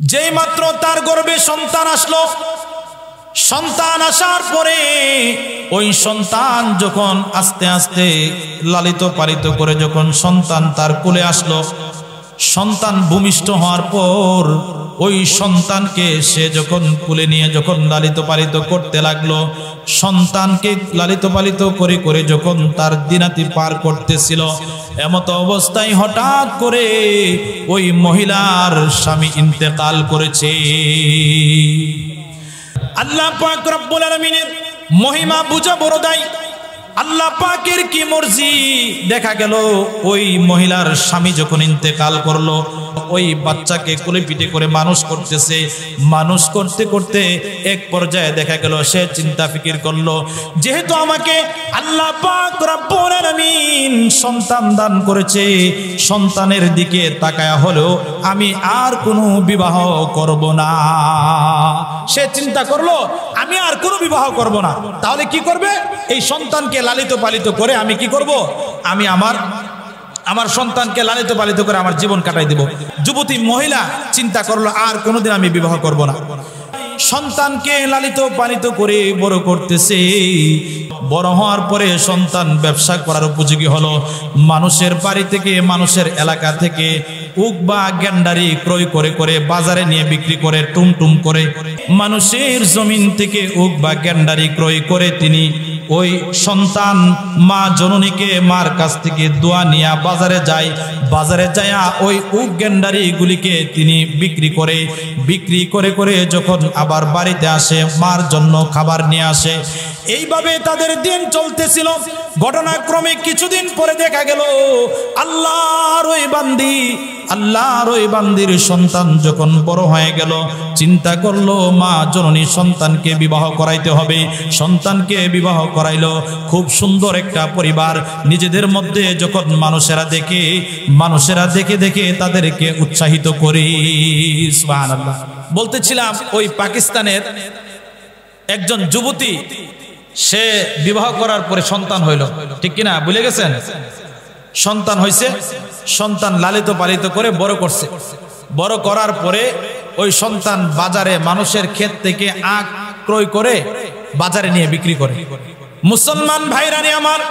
যেই মাত্র তার গর্ভে সন্তান আসলো, সন্তান আসার পরে ওই সন্তান যখন আস্তে আস্তে লালিত পালিত করে যখন সন্তান তার কোলে আসলো, সন্তান ভূমিষ্ঠ হওয়ার পর ওই সন্তানকে সে যখন কোলে নিয়ে যখন লালিত পালিত করতে লাগলো, সন্তানকে লালিত পালিত করে করে যখন তার দিনাতি পার করতেছিল, এমত অবস্থায় হঠাৎ করে ওই মহিলার স্বামী ইন্তেকাল করেছে। আল্লাহ পাক রব্বুল আলামিনের মহিমা বুঝা বড় দায়। আল্লাহ পাকের কি মর্জি, দেখা গেল ওই মহিলার স্বামী যখন ইন্তেকাল করলো, ওই বাচ্চাকে কোলে পিঠে করে মানুষ করতেছে। মানুষ করতে করতে এক পর্যায়ে দেখা গেল সে চিন্তা ফিকির করলো, যেহেতু আমাকে আল্লাহ পাক রব্বুল আলামিন সন্তান দান করেছে, সন্তানের দিকে তাকায়া হলেও আমি আর কোনো বিবাহ করব না। সে চিন্তা করলো আমি আর কোনো বিবাহ করব না। তাহলে কি করবে? এই সন্তানকে লালিত পালিত করে আমি কি করব? আমি আমার সন্তানকে লালিত পালিত করে আমার জীবন কাটাই দেব। যুবতী মহিলা চিন্তা করলো আর কোনোদিন আমি বিবাহ করব না। সন্তানকে লালিত পালিত করে বড় করতেছে। বড় হওয়ার পরে সন্তান ব্যবসা করার উপযোগী হলো। মানুষের বাড়ি থেকে, মানুষের এলাকা থেকে উক বা গেন্ডারি ক্রয় করে করে বাজারে নিয়ে বিক্রি করে, টুমটুম করে মানুষের জমিন থেকে উক বা গেন্ডারি ক্রয় করে তিনি ওই সন্তান মা জননীকে মার কাছ থেকে দোয়া নিয়ে বাজারে যায়। বাজারে যায় ওই উক গেন্ডারি গুলিকে তিনি বিক্রি করে করে যখন আবার বাড়িতে আসে, মার জন্য খাবার নিয়ে আসে। এইভাবে তাদের দিন চলতেছিল। ঘটনাক্রমে কিছুদিন পরে দেখা গেল আল্লাহর ওই বান্দির সন্তান যখন বড় হয়ে গেল, চিন্তা করলো মা জননী সন্তানকে বিবাহ করাইতে হবে। সন্তানকে বিবাহ করাইলো। খুব সুন্দর একটা পরিবার। নিজেদের মধ্যে যখন মানুষেরা দেখে দেখে তাদেরকে উৎসাহিত করি। সুবহানাল্লাহ। বলতেছিলাম ওই পাকিস্তানের একজন যুবতী, সে বিবাহ করার পরে সন্তান হইল, ঠিক কিনা? ভুলে গেছেন? সন্তান হয়েছে, সন্তান লালিত পালিত করে বড় করছে। বড় করার পরে ওই সন্তান বাজারে মানুষের ক্ষেত থেকে আখ ক্রয় করে বাজারে নিয়ে বিক্রি করে। মুসলমান ভাইরানি আমার,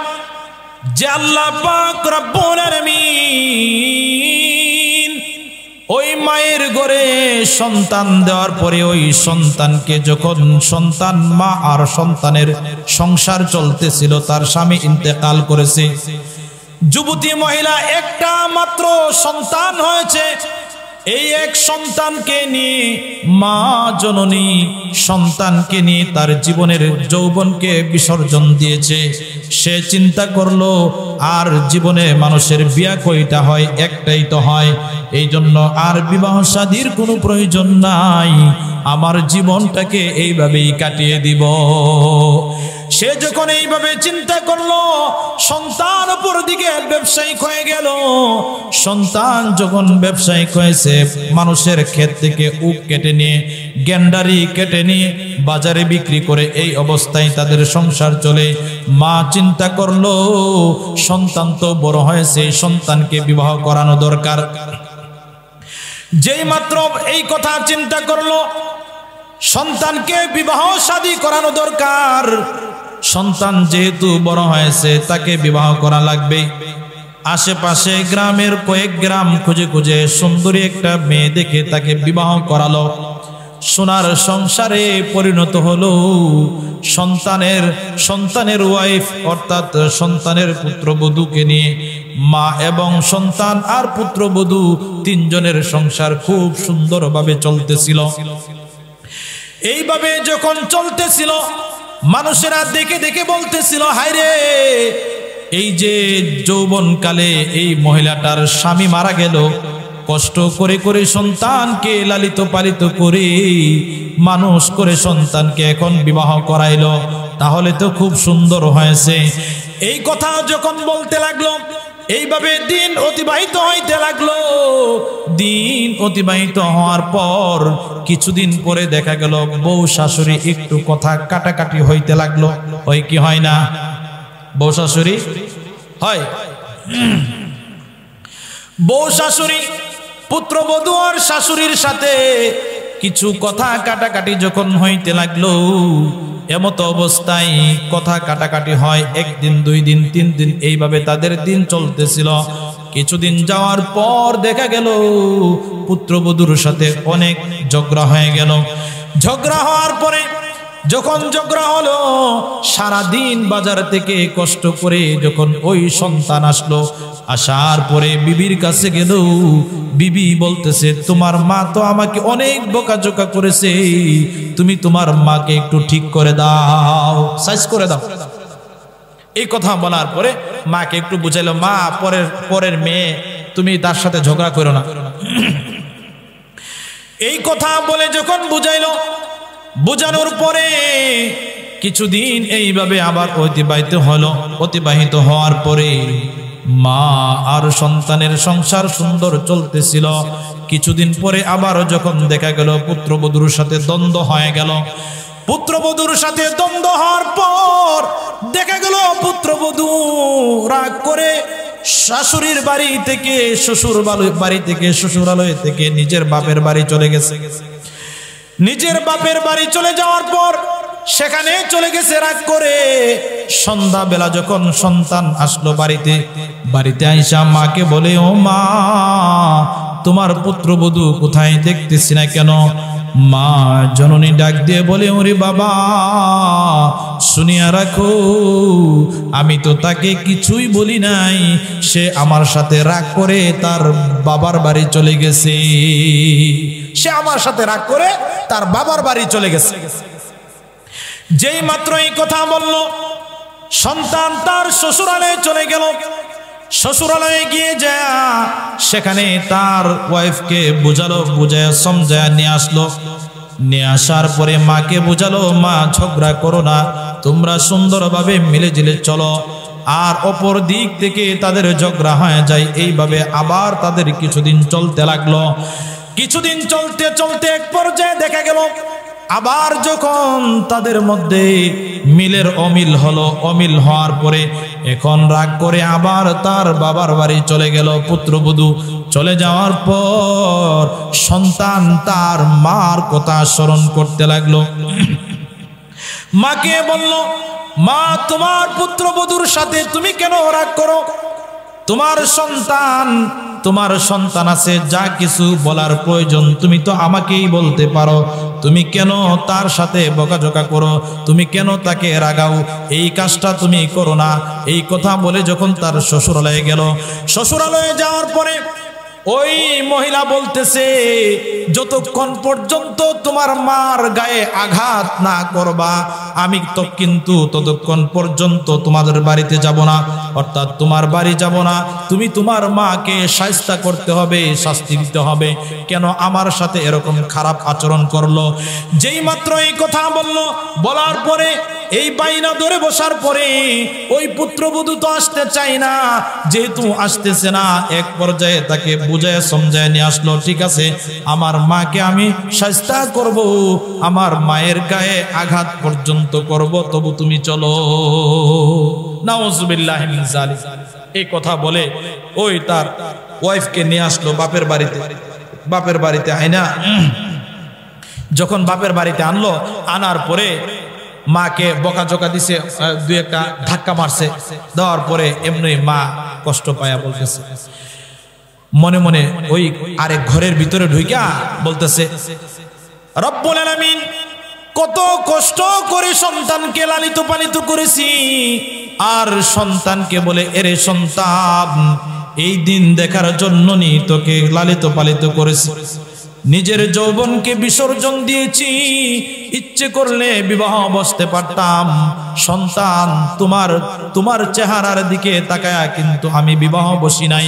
যে আল্লাহ পাক রব্বুল আলামিন ওই মায়ের ঘরে সন্তান দেওয়ার পরে ওই সন্তানকে যখন সন্তান মা আর সন্তানের সংসার চলতেছিল, তার স্বামী ইন্তেকাল করেছে। যুবতী মহিলা একটা মাত্র সন্তান হয়েছে। এই এক সন্তানকে নিয়ে মা জননী সন্তানকে নিয়ে তার জীবনের যৌবনকে বিসর্জন দিয়েছে। সে চিন্তা করলো আর জীবনে মানুষের বিয়া কয়টা হয়? একটাই তো হয়। এই জন্য আর বিবাহ শাদীর কোনো প্রয়োজন নাই, আমার জীবনটাকে এইভাবেই কাটিয়ে দিব। সে যখন এইভাবে চিন্তা করলো, সন্তান উপর দিকে ব্যবসায়িক হয়ে গেল। সন্তান যখন ব্যবসায়িক হয়েছে, মানুষের ক্ষেত থেকে উক কেটে নিয়ে, গেন্ডারি কেটে নিয়ে বাজারে বিক্রি করে এই অবস্থায় তাদের সংসার চলে। মা চিন্তা করলো সন্তান তো বড় হয়েছে, সন্তানকে বিবাহ করানো দরকার। যেই মাত্র এই কথা চিন্তা করলো সন্তানকে বিবাহ শাদী করানো দরকার, সন্তান যেহেতু বড় হয়েছে তাকে বিবাহ করা লাগবে। আশেপাশে গ্রামের কয়েক গ্রাম খুঁজে খুঁজে সুন্দরী একটা মেয়ে দেখে তাকে বিবাহ করালো। সোনার সংসারে পরিণত হলো। সন্তানের ওয়াইফ অর্থাৎ সন্তানের পুত্রবধূকে নিয়ে মা এবং সন্তান আর পুত্রবধূ তিনজনের সংসার খুব সুন্দরভাবে চলতেছিল। এইভাবে যখন চলতেছিল, মানুষেরা দেখে দেখে বলতেছিল, হায়রে, এই যে যৌবনকালে এই মহিলাটার স্বামী মারা গেল, কষ্ট করে করে সন্তানকে লালিত পালিত করে মানুষ করে সন্তানকে এখন বিবাহ করাইলো, তাহলে তো খুব সুন্দর হয়েছে। এই কথা যখন বলতে লাগলো, এইভাবে দিন অতিবাহিত হইতে লাগলো। দিন অতিবাহিত হওয়ার পর কিছুদিন পরে দেখা গেল বউ শাশুড়ি একটু কথা কাটাকাটি হইতে লাগলো। হয় কি হয় না? বউ শাশুড়ি হয়। বউ শাশুড়ি পুত্রবধূ আর শাশুড়ির সাথে কিছু কথা কাটাকাটি যখন হইতে লাগলো, এমত অবস্থায় কথা কাটাকাটি হয়, একদিন, 2 দিন, 3 দিন, এইভাবে তাদের দিন চলতেছিল। কিছুদিন যাওয়ার পর দেখা গেল পুত্রবধূর সাথে অনেক ঝগড়া হয়ে গেল। ঝগড়া হওয়ার পরে যখন ঝগড়া হলো, সারাদিন বাজার থেকে কষ্ট করে যখন ওই সন্তান আসলো, আসার পরে বিবির কাছে গেল। বিবি বলতেছে, তোমার মা তো আমাকে অনেক বকাঝকা করেছে, তুমি তোমার মাকে একটু ঠিক করে দাও, সাইজ করে দাও। এই কথা বলার পরে মাকে একটু বুঝাইলো, মা পরের মেয়ে, তুমি তার সাথে ঝগড়া করো না। এই কথা বলে যখন বুঝাইলো, বুঝানোর পরে কিছুদিন এইভাবে আবার অতিবাহিত হওয়ার পরে মা আর সন্তানের সংসার সুন্দর চলতেছিল। কিছুদিন পরে আবার যখন দেখা গেল পুত্রবধূর সাথে দ্বন্দ্ব হয়ে গেল, পুত্রবধূর সাথে দ্বন্দ্ব হওয়ার পর দেখা গেল পুত্রবধূ রাগ করে শাশুড়ির বাড়ি থেকে শ্বশুর বাড়ি থেকে শ্বশুরালয় থেকে নিজের বাপের বাড়ি চলে গেছে। নিজের বাপের বাড়ি চলে যাওয়ার পর সেখানে চলে গেছে রাগ করে। সন্ধ্যাবেলা যখন সন্তান আসলো বাড়িতে আইসা মাকে বলে, ও মা, তোমার পুত্রবধূ কোথায়, দেখতেছি না কেন? মা জননী ডাক দিয়ে বলে, ওরে বাবা, শুনিয়া রাখো, আমি তো তাকে কিছুই বলি নাই, সে আমার সাথে রাগ করে তার বাবার বাড়ি চলে গেছে। সে আমার সাথে রাগ করে তার বাবার বাড়ি চলে গেছে। যেই মাত্র এই কথা বলল, সন্তান তার শ্বশুরালয়ে চলে গেল। শ্বশুরালয়ে গিয়ে যায় সেখানে তার ওয়াইফকে বুঝায় সমঝায় নিয়ে আসলো। নিয়ে আসার পরে মাকে বুঝালো, মা ঝগড়া করো না, তোমরা সুন্দরভাবে মিলেঝিলে চলো। আর অপর দিক থেকে তাদের ঝগড়া হয়ে যায়। এইভাবে আবার তাদের কিছুদিন চলতে লাগলো। কিছুদিন চলতে চলতে এক পর্যায়ে দেখা গেল আবার যখন তাদের মধ্যে মিলের অমিল হলো, অমিল হওয়ার পরে এখন রাগ করে আবার তার বাবার বাড়ি চলে গেল পুত্রবধূ। চলে যাওয়ার পর সন্তান তার মার কথা স্মরণ করতে লাগলো। মাকে বলল, মা, তোমার পুত্রবধূর সাথে তুমি কেন রাগ করো? তোমার সন্তান আছে, যা কিছু বলার প্রয়োজন তুমি তো আমাকেই বলতে পারো, তুমি কেন তার সাথে বকাঝকা করো? তুমি কেন তাকে রাগাও? এই কাজটা তুমি করো না। এই কথা বলে যখন তার শ্বশুরালয়ে গেল, শ্বশুরালয়ে যাওয়ার পরে ওই মহিলা বলতেছে, যতক্ষণ পর্যন্ত তোমার মার গায়ে আঘাত না করবা, আমি তো কিন্তু ততক্ষণ পর্যন্ত তোমাদের বাড়িতে যাব না, অর্থাৎ তোমার বাড়ি যাব না। তুমি তোমার মাকে শায়েস্তা করতে হবে, শাস্তি দিতে হবে। কেন আমার সাথে এরকম খারাপ আচরণ করলো? যেই মাত্র এই কথা বলার পরে এই বাইনা ধরে বসার পরে ওই পুত্রবধূ তো আসতে চায় না। যেহেতু আসতেছে না, এক পর্যায়ে তাকে বুঝায় সমঝায় নিয়ে আসলো। ঠিক আছে, আমার মাকে আমি শায়েস্তা করব, আমার মায়ের গায়ে আঘাত পর্যন্ত করব, তবু তুমি চলো। নাউজুবিল্লাহি মিন যালিক। এই কথা বলে ওই তার ওয়াইফকে নিয়ে আসলো বাপের বাড়িতে আইনা যখন বাপের বাড়িতে আনলো, আনার পরে মাকে বকাঝকা দিছে, 2-1টা ধাক্কা মারছে। দেওয়ার পরে এমনি মা কষ্ট পায়া বলতেছে, মনে মনে ওই আরেক ঘরের ভিতরে ঢুইকা বলতেছে, রব্বুল আলামিন, কত কষ্ট করে সন্তানকে লালিত পালিত করেছি, আর সন্তানকে বলে, এরে সন্তান, এই দিন দেখার জন্যই তোকে লালিত পালিত করেছি। নিজের যৌবনকে বিসর্জন দিয়েছি, ইচ্ছে করলে বিবাহ বসতে পারতাম। সন্তান, তোমার চেহারার দিকে তাকায়া কিন্তু আমি বিবাহ বসি নাই।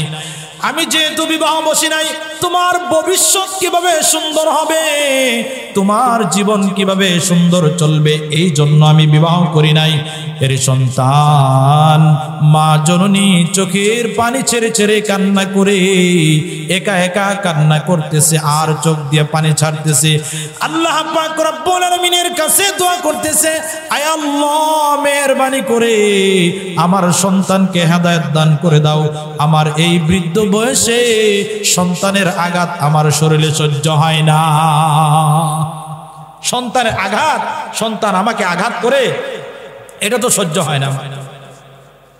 আমি যেহেতু বিবাহ বসি নাই, তোমার ভবিষ্যৎ কিভাবে সুন্দর হবে, তোমার জীবন কিভাবে সুন্দর চলবে, এই জন্য আমি বিবাহ করি নাই। এর সন্তান মা জননী চোখের পানি ছেড়ে ছেড়ে কান্না করে একা একা কান্না করতেছে আর চোখ দিয়ে পানি ছাড়তেছে। আল্লাহ পাক রব্বুল আলামিনের কাছে দোয়া করতেছে, আয় আল্লাহ মেহেরবানি করে আমার সন্তানকে হেদায়েত দান করে দাও। আমার এই বৃদ্ধ বয়সে সন্তানের আঘাত আমার শরীরে সহ্য হয় না। সন্তানের আঘাত, সন্তান আমাকে আঘাত করে, এটা তো সহ্য হয় না।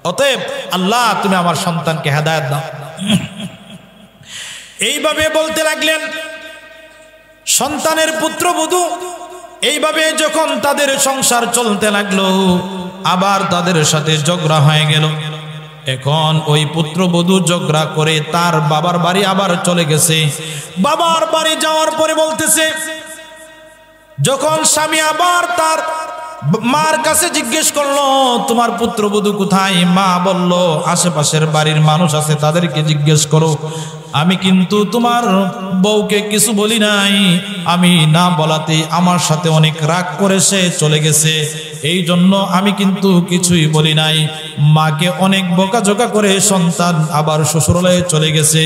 অতএব আল্লাহ তুমি আমার সন্তানকে হেদায়েত দাও। এইভাবে বলতে লাগলেন। সন্তানের পুত্রবধূ এইভাবে যখন তাদের সংসার চলতে লাগলো, আবার তাদের সাথে ঝগড়া হয়ে গেল। এখন ওই পুত্রবধূ ঝগড়া করে তার বাবার বাড়ি আবার চলে গেছে। বাবার বাড়ি যাওয়ার পরে বলতেছে, যখন স্বামী আবার তার মার কাছে জিজ্ঞেস করলো তোমার পুত্রবধূ কোথায়, মা বলল আশেপাশের বাড়ির মানুষ আছে তাদেরকে জিজ্ঞেস করো, আমি কিন্তু তোমার বউকে কিছু বলি নাই। আমি না বলাতে আমার সাথে অনেক রাগ করে সে চলে গেছে, এই জন্য আমি কিন্তু কিছুই বলি নাই। মাকে অনেক বকাঝকা করে সন্তান আবার শ্বশুরালয়ে চলে গেছে।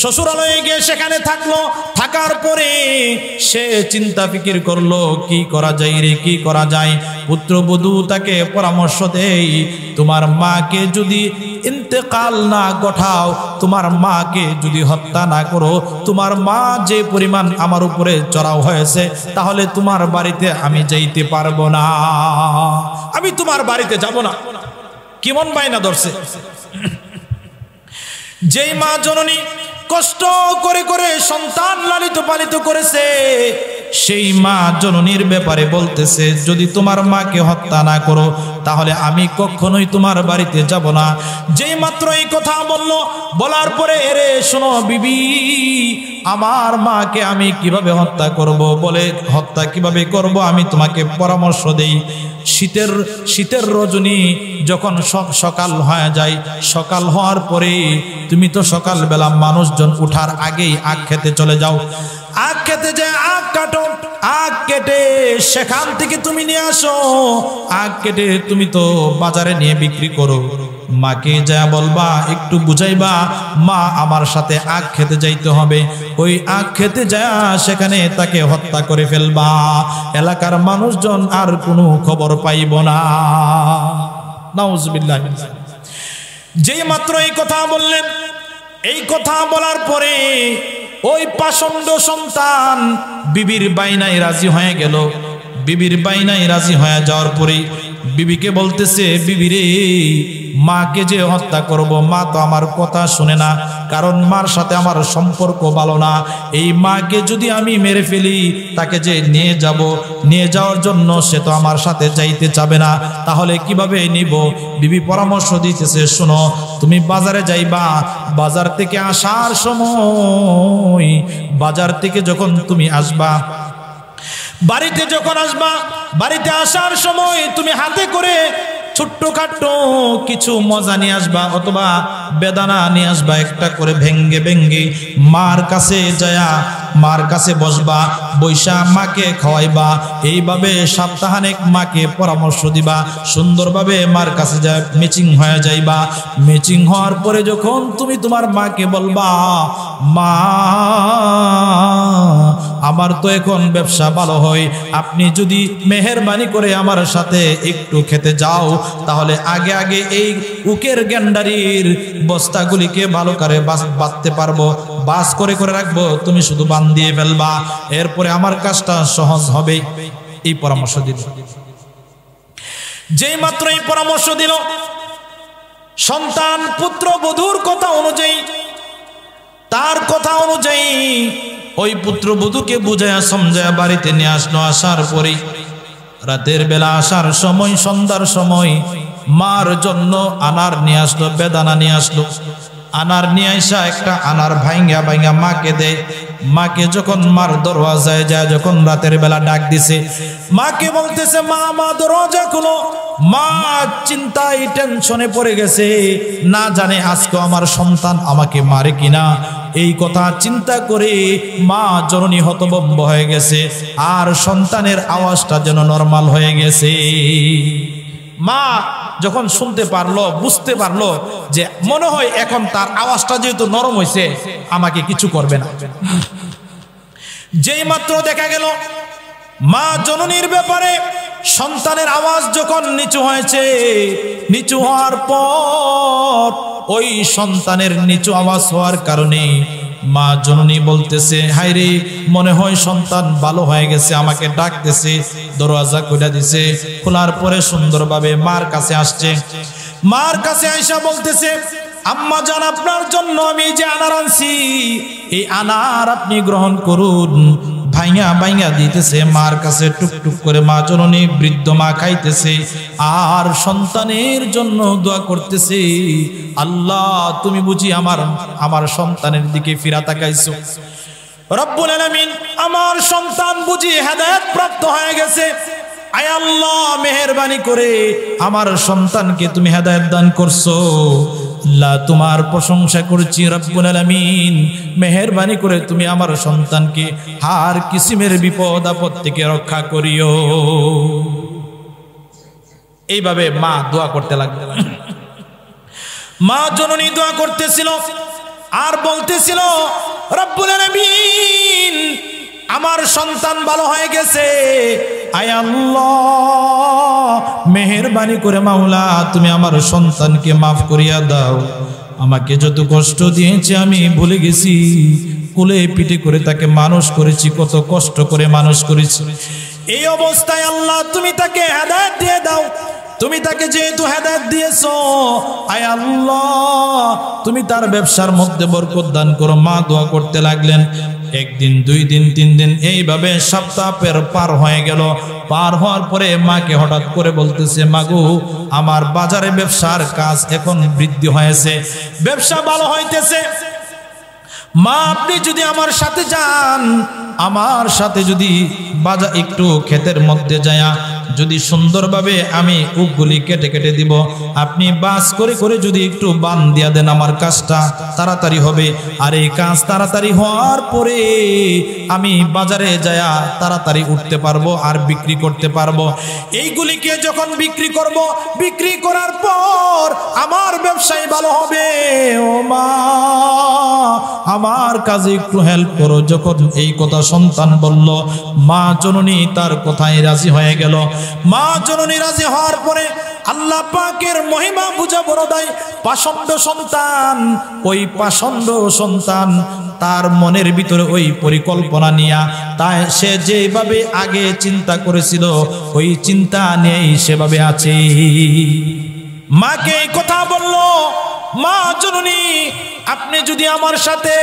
শ্বশুরালয়ে গিয়ে সেখানে থাকলো। থাকার পরে সে চিন্তা ফিকির করলো কি করা যায় রে, কি করা যায়। পুত্রবধূ তাকে পরামর্শ দেয়, তোমার মাকে যদি ইন্তেকাল না ঘটাও, তোমার মাকে যদি হত্যা না করো, তোমার মা যে পরিমাণ আমার উপরে চড়াও হয়েছে, তাহলে তোমার বাড়িতে আমি যাইতে পারবো না, আমি তোমার বাড়িতে যাব না। কেমন বায়না ধরছে। যেই মা জননী কষ্ট করে করে সন্তান লালিত পালিত করেছে, সেই মা জননীর ব্যাপারে বলতেছে, যদি তোমার মাকে হত্যা না করো তাহলে আমি কখনোই তোমার বাড়িতে যাব না। যেই মাত্র এই কথা বলল, বলার পরে এরে শোনো বিবি, আমার মাকে আমি কিভাবে হত্যা করব, বলে হত্যা কিভাবে করব আমি তোমাকে পরামর্শ দেই। শীতের রজনী যখন সকাল হয়ে যায়, সকাল হওয়ার পরে তুমি তো সকালবেলা মানুষজন উঠার আগেই আখ খেতে চলে যাও। আখ খেতে যায় আখ কাটো, আখ কেটে সেখান থেকে তুমি নিয়ে আসো। আখ কেটে তুমি তো বাজারে নিয়ে বিক্রি করো। মাকে যা বলবা, একটু বুঝাইবা, মা আমার সাথে আখ খেতে যাইতে হবে। ওই আখ খেতে যা সেখানে তাকে হত্যা করে ফেলবা, এলাকার মানুষজন আর কোনো খবর পাইব না। নাউজুবিল্লাহ। যেই মাত্র এই কথা বললেন, এই কথা বলার পরে ওই পাষণ্ড সন্তান বিবির বাইনায় রাজি হয়ে গেল। বিবির বাইনায় রাজি হয়ে যাওয়ার পরে বিবিকে বলতেছে, বিবি রে, মাকে যে হত্যা করব, মা তো আমার কথা শুনে না, কারণ মার সাথে আমার সম্পর্ক ভালো না। এই মাকে যদি আমি মেরে ফেলি, তাকে যে নিয়ে যাওয়ার জন্য সে তো আমার সাথে যাইতে চাবে না, তাহলে কিভাবে নিব? বিবি পরামর্শ দিতেছে, শোনো, তুমি বাজারে যাইবা, বাজার থেকে আসার সময়, বাজার থেকে যখন তুমি আসবা, বাড়িতে যখন আসবা, বাড়িতে আসার সময় তুমি হাতে করে ছোট্টখাট্টো কিছু মজা নিয়ে আসবা, অথবা বেদানা নিয়ে আসবা, একটা করে ভেঙ্গে ভেঙ্গে মার কাছে যায়া মার কাছে বসবা, বৈশা মাকে খাওয়াইবা। এইভাবে সপ্তাহানেক মাকে পরামর্শ দিবা, সুন্দরভাবে মার কাছে যা ম্যাচিং হয়ে যাইবা। ম্যাচিং হওয়ার পরে যখন তুমি তোমার মাকে বলবা, মা আমার তো এখন ব্যবসা ভালো হয়, আপনি যদি মেহেরবানি করে আমার সাথে একটু খেতে যাও, তাহলে আগে আগে এই উকের গ্যান্ডারির বস্তাগুলিকে ভালো করে বাঁধতে পারবো, বাস করে করে রাখবো, তুমি শুধু বান দিয়ে ফেলবা, এরপরে আমার কাজটা সহজ হবে। এই পরামর্শ দিল। যেই মাত্র এই পরামর্শ দিল, সন্তান পুত্র বধূর কথা অনুযায়ী, তার কথা অনুযায়ী ওই পুত্রবধূকে বুঝায়া সমঝায়া বাড়িতে নিয়ে আসলো। আসার পরে রাতের বেলা আসার সময়, সন্ধ্যার সময় মার জন্য আনার নিয়ে আসলো, বেদানা নিয়ে আসলো। আনার নিয়ে আসা একটা আনার ভাইঙ্গা ভাইঙ্গা মাকে দেয়। মাকে যখন মার দরওয়াজায় যায়, যখন রাতের বেলা ডাক দিছে, মাকে বলতেছে, মা মা দরওয়াজা খুলো। মা চিন্তায় টেনশনে পড়ে গেছে, না জানে আজকে আমার সন্তান আমাকে মারে কিনা। এই কথা চিন্তা করে মা জননী হতভম্ব হয়ে গেছে, আর সন্তানের আওয়াজটা যেন নরমাল হয়ে গেছে। মা যখন শুনতে পারলো, বুঝতে পারলো যে মনে হয় এখন তার আওয়াজটা যেহেতু নরম হয়েছে, আমাকে কিছু করবে না। যেই মাত্র দেখা গেল মা জননীর ব্যাপারে সন্তানের আওয়াজ যখন নিচু হয়েছে, নিচু হওয়ার পর ওই সন্তানের নিচু আওয়াজ হওয়ার কারণে মা জননী বলতেছে, হায়রে মনে হয় সন্তান ভালো হয়ে গেছে, আমাকে ডাকতেছে। দরওয়াজা খুলে দিছে, খোলার পরে সুন্দরভাবে মার কাছে আসছে। মার কাছে আয়সা বলতেছে, আম্মা জান আপনার জন্য আমি যে আনার আনছি, এই আনার আপনি গ্রহণ করুন। ভাইয়া ভাইয়া দিতেছে মার কাছে টুকটুক করে। মা জননী বৃদ্ধ মা খাইতেছে আর সন্তানের জন্য দোয়া করতেছে, আল্লাহ তুমি বুঝি আমার সন্তানের দিকে ফিরা তাকাইছো। রব্বুল আলামিন আমার সন্তান বুঝি হেদায়েত প্রাপ্ত হয়ে গেছে, আয় আল্লাহ মেহেরবানি করে আমার সন্তানকে তুমি হেদায়েত দান করছো। আল্লাহ তোমার প্রশংসা করছি রব্বুল আলামিন, মেহেরবানি করে তুমি আমার সন্তানকে হার কিসিমের বিপদ আপদ থেকে রক্ষা করিও। এইভাবে মা দোয়া করতে লাগলো। মা জননী দোয়া করতেছিল আর বলতেছিল, রব্বুল আলামিন আমার সন্তান ভালো হয়ে গেছে, আয় আল্লাহ মেহেরবানি করে মাওলা তুমি আমার সন্তানকে মাফ করিয়া দাও। আমাকে যত কষ্ট দিয়েছে আমি ভুলে গেছি, কোলে পিঠে করে তাকে মানুষ করেছি, কত কষ্ট করে মানুষ করেছি। এই অবস্থায় আল্লাহ তুমি তাকে হেদায়েত দিয়ে দাও। তুমি তাকে যেহেতু হেদায়েত দিয়েছো, আয় আল্লাহ তুমি তার ব্যবসার মধ্যে বরকত দান করো। মা দোয়া করতে লাগলেন। একদিন, 2 দিন, 3 দিন এইভাবে সপ্তাহ পার হয়ে গেল। পার হওয়ার পরে মাকে হঠাৎ করে বলতেছে, মাগো আমার বাজারে ব্যবসার কাজ এখন বৃদ্ধি হয়েছে, ব্যবসা ভালো হইতেছে। মা আপনি যদি আমার সাথে যান, আমার সাথে যদি বাজার একটু ক্ষেতের মধ্যে যায়া যদি সুন্দরভাবে আমি উকগুলি কেটে কেটে দিব, আপনি বাস করে করে যদি একটু বান দিয়া দেন, আমার কাজটা তাড়াতাড়ি হবে। আর এই কাজ তাড়াতাড়ি হওয়ার পরে আমি বাজারে যায়া তাড়াতাড়ি উঠতে পারবো আর বিক্রি করতে পারবো। এইগুলিকে যখন বিক্রি করব, বিক্রি করার পর আমার ব্যবসায় ভালো হবে। ও মা আমার কাজে একটু হেল্প করো। যখন এই কথা সন্তান বলল, মা জননী তার কথায় রাজি হয়ে গেল। মা জননী রাজি হওয়ার পরে আল্লাহ পাকের মহিমা বুঝা বড় দায়, পাষণ্ড সন্তান, ওই পাষণ্ড সন্তান তার মনের ভিতরে ওই পরিকল্পনা নিয়া, তাই সে যেভাবে আগে চিন্তা করেছিল ওই চিন্তা নেই, সেভাবে আছে। মাকে এই কথা বলল, মা জননী আপনি যদি আমার সাথে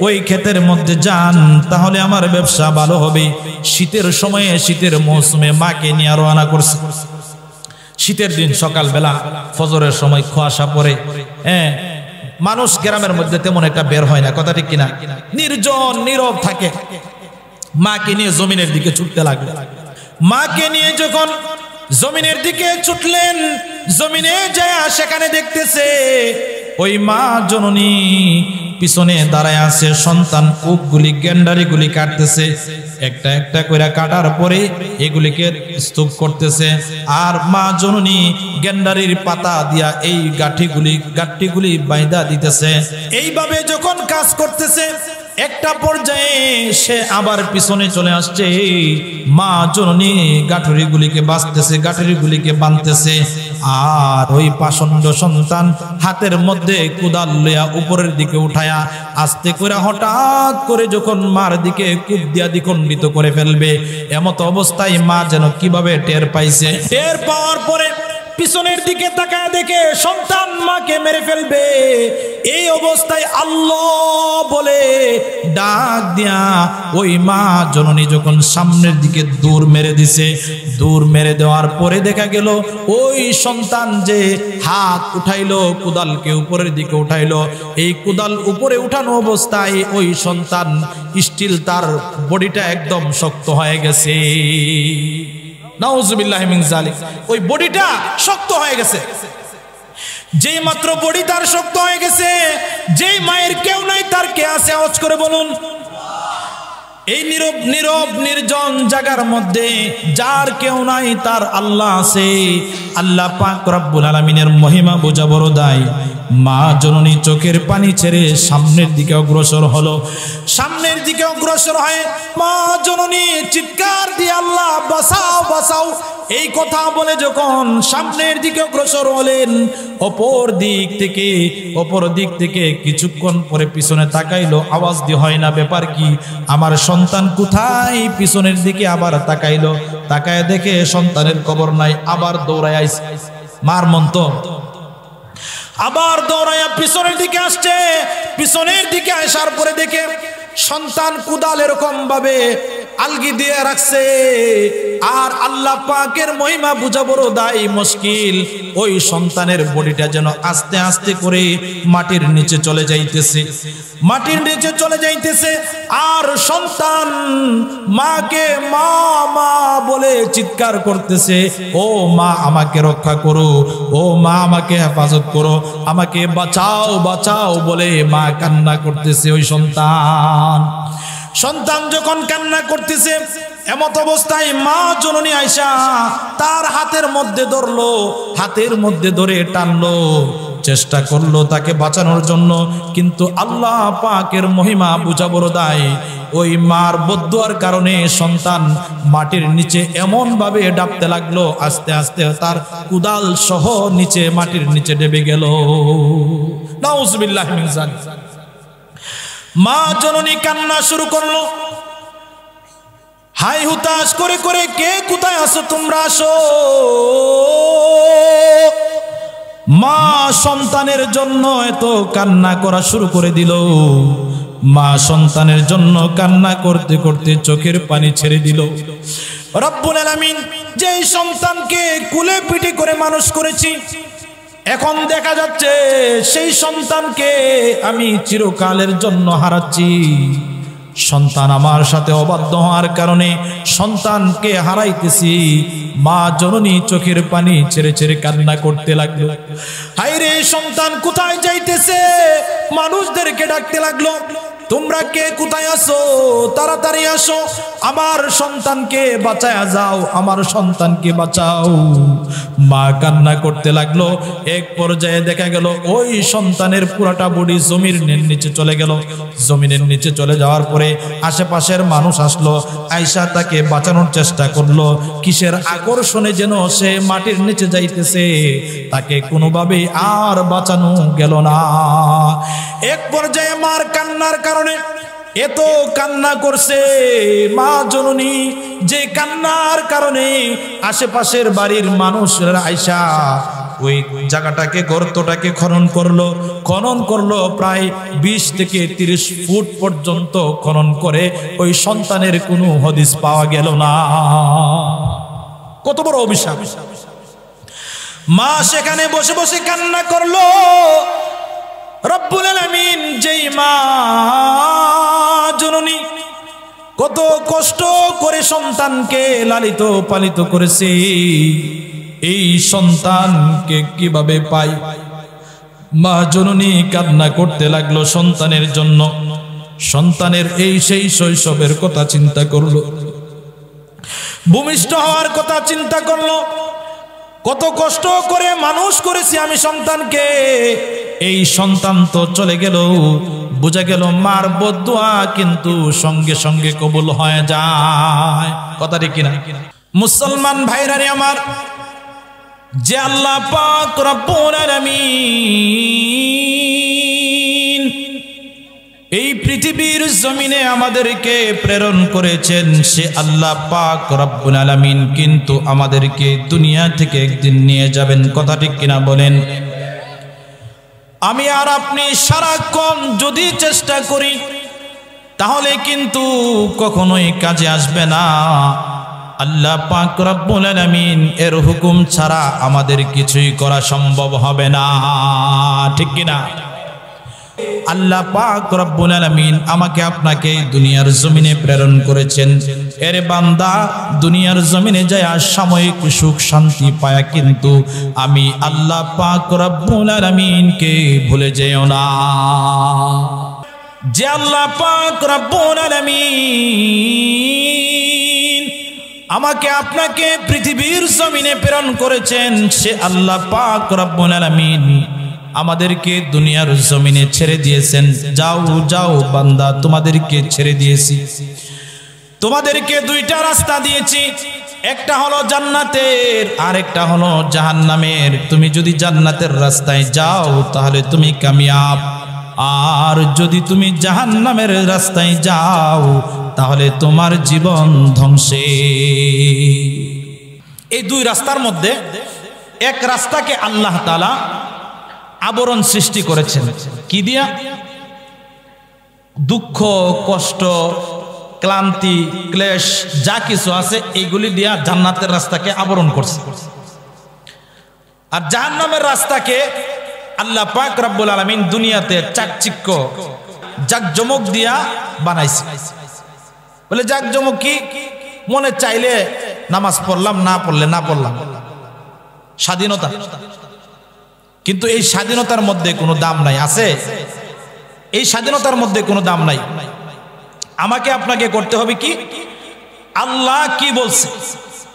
ওই ক্ষেতের মধ্যে যান তাহলে আমার ব্যবসা ভালো হবে। শীতের সময়ে, শীতের মৌসুমে মাকে নিয়ে রওনা করছে। শীতের দিন সকালবেলা ফজরের সময় কুয়াশা পড়ে, মানুষ গ্রামের মধ্যে তেমন একটা বের হয় না, কথা ঠিক কিনা? নির্জন নীরব থাকে। মাকে নিয়ে জমিনের দিকে ছুটতে লাগলেন। মাকে নিয়ে যখন জমিনের দিকে ছুটলেন, জমিনে যায় সেখানে দেখতেছে ওই মা জননী পিছনে দাঁড়ায় আছে, সন্তান উকগুলি গেন্ডারিগুলি কাটতেছে। একটা একটা করে কাটার পরে এগুলিকে স্তূপ করতেছে, আর মা জননী গেন্ডারির পাতা দিয়া এই গাঠিগুলি বাইন্ধা দিতেছে। এইভাবে যখন কাজ করতেছে, একটা পর্যায়ে সে আবার পিছনে চলে আসছে। মা জননী গাঠুরিগুলিকে বাঁচতেছে, গাঠুরিগুলিকে বাঁধতেছে, আর ওই পাষণ্ড সন্তান হাতের মধ্যে কুদাল লইয়া উপরের দিকে উঠায়া আস্তে করে হঠাৎ করে যখন মার দিকে কূপ দিয়া দ্বিখণ্ডিত করে ফেলবে, এমত অবস্থায় মা যেন কিভাবে টের পাইছে। টের পাওয়ার পরে পিছনের দিকে তাকায় দেখে সন্তান মাকে মেরে ফেলবে। এই অবস্থায় আল্লাহ বলে ডাক দিয়া ওই মা জননী যখন সামনের দিকে দূর মেরে দিছে, দূর মেরে দেওয়ার পরে দেখা গেল ওই সন্তান যে হাত উঠাইলো, কুদালকে উপরের দিকে উঠাইলো, এই কুদাল উপরে উঠানো অবস্থায় ওই সন্তান স্টিল তার বডিটা একদম শক্ত হয়ে গেছে। নাউজুবিল্লাহি মিন যালিক, ওই বডিটা শক্ত হয়ে গেছে। যেই মাত্র বডি তার শক্ত হয়ে গেছে, যেই মায়ের কেউ নাই তার কে আছে? আওয়াজ করে বলুন। এই নীরব নীরব নির্জন জায়গার মধ্যে যার কেউ নাই তার আল্লাহ আছে। আল্লাহ পাক রব্বুল আলামিনের মহিমা বোঝা বড় দায়। মা জননী চোখের পানি ছেড়ে সামনের দিকে অগ্রসর হলো। সামনের দিকে অগ্রসর হয়ে মা জননী চিৎকার দিয়ে আল্লাহ বাঁচাও বাঁচাও এই কথা বলে যখন সামনের দিকে অগ্রসর হলেন, অপর দিক থেকে কিছুক্ষণ পরে পিছনে তাকাইলো, আওয়াজ দিয়ে হয় না, ব্যাপার কি, আমার সন্তান কোথায়? পিছনের দিকে আবার তাকাইলো, তাকায় দেখে সন্তানের খবর নাই। আবার দৌড়ায় আইছে, মার মন তো আবার দৌড়াইয়া পিছনের দিকে আসছে। পিছনের দিকে আসার পরে দেখে সন্তান কুদাল এরকম ভাবে আলগি দিয়ে রাখছে। আর আল্লাহ পাকের মহিমা বুঝা বড় দায় মুশকিল। ওই সন্তানের বডিটা যেন আস্তে আস্তে করে মাটির নিচে চলে যাইতেছে, মাটির নিচে চলে যাইতেছে। আর সন্তান মাকে মা মা বলে চিৎকার করতেছে, ও মা আমাকে রক্ষা করো, ও মা আমাকে হেফাজত করো, আমাকে বাঁচাও বাঁচাও বলে মা কান্না করতেছে। ওই সন্তান যখন কান্না করতেছে, এমত অবস্থায় মা জননী আয়েশা তার হাতের মধ্যে ধরলো, হাতের মধ্যে ধরে টানলো, চেষ্টা করলো তাকে বাঁচানোর জন্য। কিন্তু আল্লাহ পাকের মহিমা বুঝা বড় দায়। ওই মার বদদুয়ার কারণে সন্তান মাটির নিচে এমন ভাবে ডাবতে লাগলো, আস্তে আস্তে তার কুদাল সহ নিচে মাটির নিচে ডেবে গেল। নাউজুবিল্লাহ মিন যালিক। মা জননী কান্না শুরু করলো, হাই হুতাশ করে করে, কে কোথায় আসো তোমরা, আসো। মা সন্তানের জন্য এত কান্না করা শুরু করে দিল। মা সন্তানের জন্য কান্না করতে করতে চোখের পানি ছেড়ে দিল। রব্বুল আলামিন যেই সন্তানকে কুলে পিঠে করে মানুষ করেছি, এখন দেখা যাচ্ছে সেই সন্তানকে আমি চিরকালের জন্য হারাচ্ছি। সন্তান আমার সাথে অবাধ্য হওয়ার কারণে সন্তানকে হারাইতেছি। মা জননী চোখের পানি ছেড়ে ছেড়ে কান্না করতে লাগলো। হায়রে সন্তান কোথায় যাইতেছে? মানুষদেরকে ডাকতে লাগলো, তোমরা কে কোথায় আসো? তাড়াতাড়ি আসো, আমার সন্তানকে বাঁচায়া যাও, আমার সন্তানকে বাঁচাও। মা কান্না করতে লাগলো। এক পর্যায়ে দেখা গেল ওই সন্তানের পুরাটা বডি জমিনের নিচে চলে গেল। জমিনের নিচে চলে যাওয়ার পরে আশেপাশের মানুষ আসলো, আয়েশা তাকে বাঁচানোর চেষ্টা করলো। কিসের আকর্ষণে যেন সে মাটির নিচে যাইতেছে, তাকে কোনোভাবে আর বাঁচানো গেল না। এক পর্যায়ে মার কান্নার কারণে এত কান্না করছে মা জননী, যে কান্নার কারণে আশেপাশের বাড়ির মানুষরা আয়েশা ওই জায়গাটাকে, গর্তটাকে খনন করলো প্রায় 20 থেকে 30 ফুট পর্যন্ত খনন করে ওই সন্তানের কোনো হদিস পাওয়া গেল না। কত বড় অভিশাপ! মা সেখানে বসে বসে কান্না করলো। রব্বুল আলামিন যেই মা জননী কত কষ্ট করে সন্তানকে লালিত পালিত করেছে, এই সন্তানকে কিভাবে পাই? মা জননী কান্না করতে লাগলো সন্তানের জন্য। সন্তানের এই সেই শৈশবের কথা চিন্তা করলো, ভূমিষ্ঠ হওয়ার কথা চিন্তা করলো। কত কষ্ট করে মানুষ করেছি আমি সন্তানকে, এই সন্তান তো চলে গেল। বোঝা গেল মার বদদুয়া কিন্তু সঙ্গে সঙ্গে কবুল হয়ে যায়। কথাটি কিনা? মুসলমান ভাইরা রে আমার, যে আল্লাহ পাক রব্বুল আলামিন এই পৃথিবীর জমিনে আমাদেরকে প্রেরণ করেছেন, সে আল্লাহ পাক রব্বুল আলামিন কিন্তু আমাদেরকে দুনিয়া থেকে একদিন নিয়ে যাবেন। কথা ঠিক কিনা বলেন? আমি আর আপনি সারাক্ষণ যদি চেষ্টা করি তাহলে কিন্তু কখনোই কাজে আসবে না। আল্লাহ পাক রব্বুল আলামিন এর হুকুম ছাড়া আমাদের কিছুই করা সম্ভব হবে না। ঠিক কিনা? আল্লাহ পাক রব্বুল আলামিন আমাকে আপনাকে দুনিয়ার জমিনে প্রেরণ করেছেন। এর বান্দা দুনিয়ার জমিনে যায় সাময়িক সুখ শান্তি পায়, কিন্তু আমি আল্লাহ পাক রব্বুল আলামিনকে ভুলে যেও না। যে আল্লাহ পাক রব্বুল আলামিন আমাকে আপনাকে পৃথিবীর জমিনে প্রেরণ করেছেন, সে আল্লাহ পাক রব্বুল আলামিন আমাদেরকে দুনিয়ার জমিনে ছেড়ে দিয়েছেন। যাও যাও বান্দা, তোমাদেরকে ছেড়ে দিয়েছি, তোমাদেরকে দুইটা রাস্তা দিয়েছি, একটা হলো জান্নাতের আর একটা হলো জাহান্নামের। তুমি যদি জান্নাতের রাস্তায় যাও তাহলে তুমি কামিয়াব, আর যদি তুমি জাহান্নামের রাস্তায় যাও তাহলে তোমার জীবন ধ্বংসে। এই দুই রাস্তার মধ্যে এক রাস্তাকে আল্লাহ তাআলা আবরণ সৃষ্টি করেছেন, কি দিয়া? দুঃখ, কষ্ট, ক্লান্তি, ক্লেশ যা কিছু আছে এইগুলি দিয়া জান্নাতের রাস্তাকে আবরণ করছে। আর জাহান্নামের রাস্তাকে আল্লাহ পাক রব্বুল আলামিন দুনিয়াতে চাকচিক্য, জাকজমক দিয়া বানাইছে। বলে জাকজমক কি? মনে চাইলে নামাজ পড়লাম, না পড়লে না পড়লাম, স্বাধীনতা। কিন্তু এই স্বাধীনতার মধ্যে কোনো দাম নাই, আছে? এই স্বাধীনতার মধ্যে কোনো দাম নাই। আমাকে আপনাকে করতে হবে কি? আল্লাহ কি বলছে,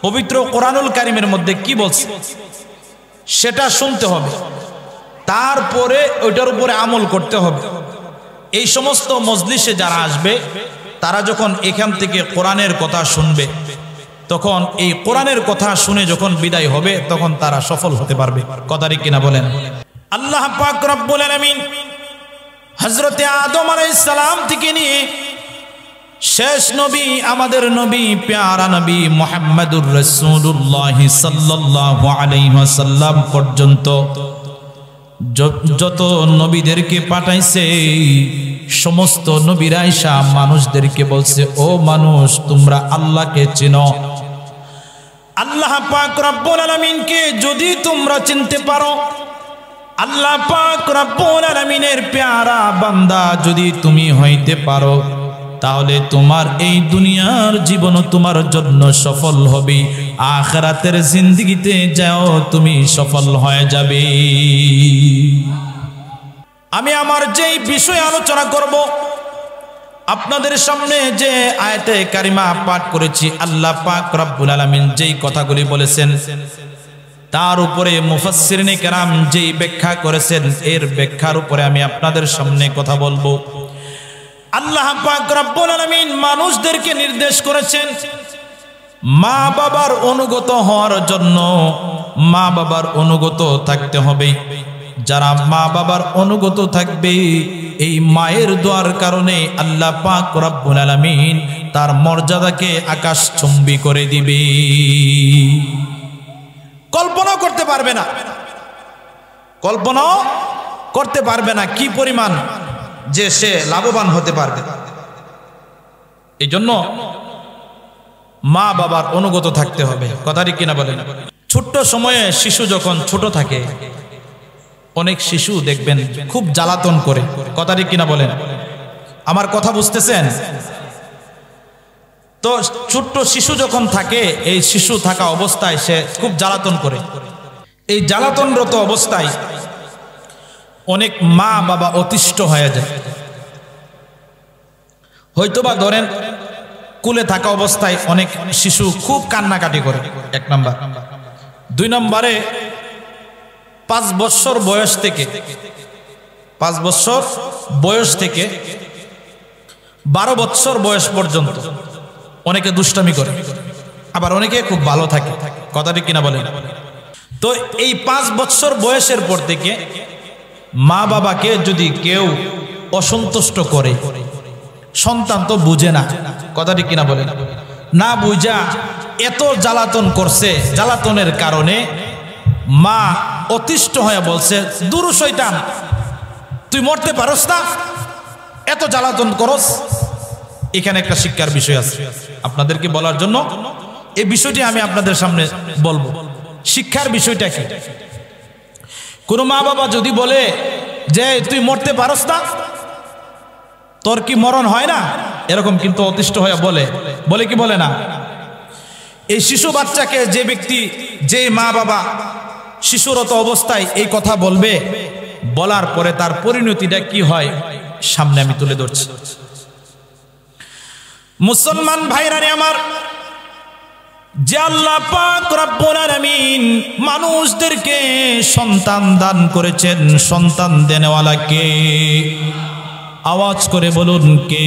পবিত্র কোরআনুল কারীমের মধ্যে কি বলছে সেটা শুনতে হবে, তারপরে ওইটার উপরে আমল করতে হবে। এই সমস্ত মজলিসে যারা আসবে তারা যখন এখান থেকে কোরআনের কথা শুনবে, তখন এই কোরআনের কথা শুনে যখন বিদায় হবে তখন তারা সফল হতে পারবে। কথাটি কিনা বলেন? আল্লাহ পাক রব্বুল আলামিন হযরতে আদম আলাইহিস সালাম থেকে নিয়ে শেষ নবী, আমাদের নবী, প্যারা নবী মুহাম্মদুর রাসূলুল্লাহ সাল্লাল্লাহু আলাইহি ওয়াসাল্লাম পর্যন্ত যত নবীদেরকে পাঠাইছে সমস্ত নবীরা আইসা মানুষদেরকে বলছে, ও মানুষ, তোমরা আল্লাহকে চিনো। আল্লাহ পাক রব্বুল আলামিনকে যদি তোমরা চিনতে পারো, আল্লাহ পাক রব্বুল আলামিনের প্যারা বান্দা যদি তুমি হইতে পারো, তাহলে তোমার এই দুনিয়ার জীবন তোমার জন্য সফল হবে, আখিরাতের জিন্দেগিতে যাও তুমি সফল হয়ে যাবে। আমি আমার যেই বিষয় আলোচনা করব, আপনাদের সামনে যে আয়াতে কারিমা পাঠ করেছি, আল্লাহ পাক রব্বুল আলামিন যেই কথাগুলি বলেছেন তার উপরে মুফাসসিরিনে কেরাম যেই ব্যাখ্যা করেছেন, এর ব্যাখ্যার উপরে আমি আপনাদের সামনে কথা বলবো। আল্লাহ পাক রব্বুল আলামিন মানুষদেরকে নির্দেশ করেছেন মা বাবার অনুগত হওয়ার জন্য, মা বাবার অনুগত থাকতে হবে। যারা মা বাবার অনুগত থাকবে, এই মায়ের দোয়ার কারণে আল্লাহ পাক রব্বুল আলামিন তার মর্যাদাকে আকাশচুম্বী করে দিবে। কল্পনা করতে পারবে না, কল্পনা করতে পারবে না কি পরিমাণ যে সে লাভবান হতে পারবে। এই জন্য মা বাবার অনুগত থাকতে হবে। কথাটি কিনা বলেন? ছোট্ট সময়ে শিশু যখন ছোট থাকে, অনেক শিশু দেখবেন খুব জ্বালাতন করে। কথাটি কিনা বলেন? আমার কথা বুঝতেছেন তো? ছোট্ট শিশু যখন থাকে, এই শিশু থাকা অবস্থায় সে খুব জ্বালাতন করে। এই জ্বালাতনরত অবস্থায় অনেক মা বাবা অতিষ্ঠ হয়ে যায়। হয়তোবা ধরেন কুলে থাকা অবস্থায় অনেক শিশু খুব কান্নাকাটি করে, 1 নাম্বার। 2 নম্বরে 5 বছর বয়স থেকে 12 বছর বয়স পর্যন্ত অনেকে দুষ্টামি করে, আবার অনেকে খুব ভালো থাকে। কথাটি কিনা বলেন? তো এই 5 বছর বয়সের পর থেকে মা বাবাকে যদি কেউ অসন্তুষ্ট করে, সন্তান তো বুঝে না। কথাটি কিনা বলেন? না বুঝা এত জ্বালাতন করছে, জ্বালাতনের কারণে মা অতিষ্ঠ হয়ে বলছে, দূর শয়তান, তুই মরতে পারস না, এত জ্বালাতন করস। এখানে একটা শিক্ষার বিষয় আছে আপনাদেরকে বলার জন্য, এই বিষয়টি আমি আপনাদের সামনে বলবো। শিক্ষার বিষয়টা কি? কোন মা বাবা যদি বলে যে তুই মরতে পারস না, তোর কি মরণ হয় না, এরকম কিন্তু অতিষ্ঠ হয়ে বলে কি বলে না? এই শিশু বাচ্চাকে যে ব্যক্তি, যে মা বাবা শিশুরত অবস্থায় এই কথা বলবে, বলার পরে তার পরিণতিটা কি হয় সামনে আমি তুলে ধরছি। মুসলমান ভাইরা রে আমার, যে আল্লাহ পাক রব্বুল আলামিন মানুষদেরকে সন্তান দান করেছেন, সন্তান দেনেওয়ালা কে? আওয়াজ করে বলুন কে?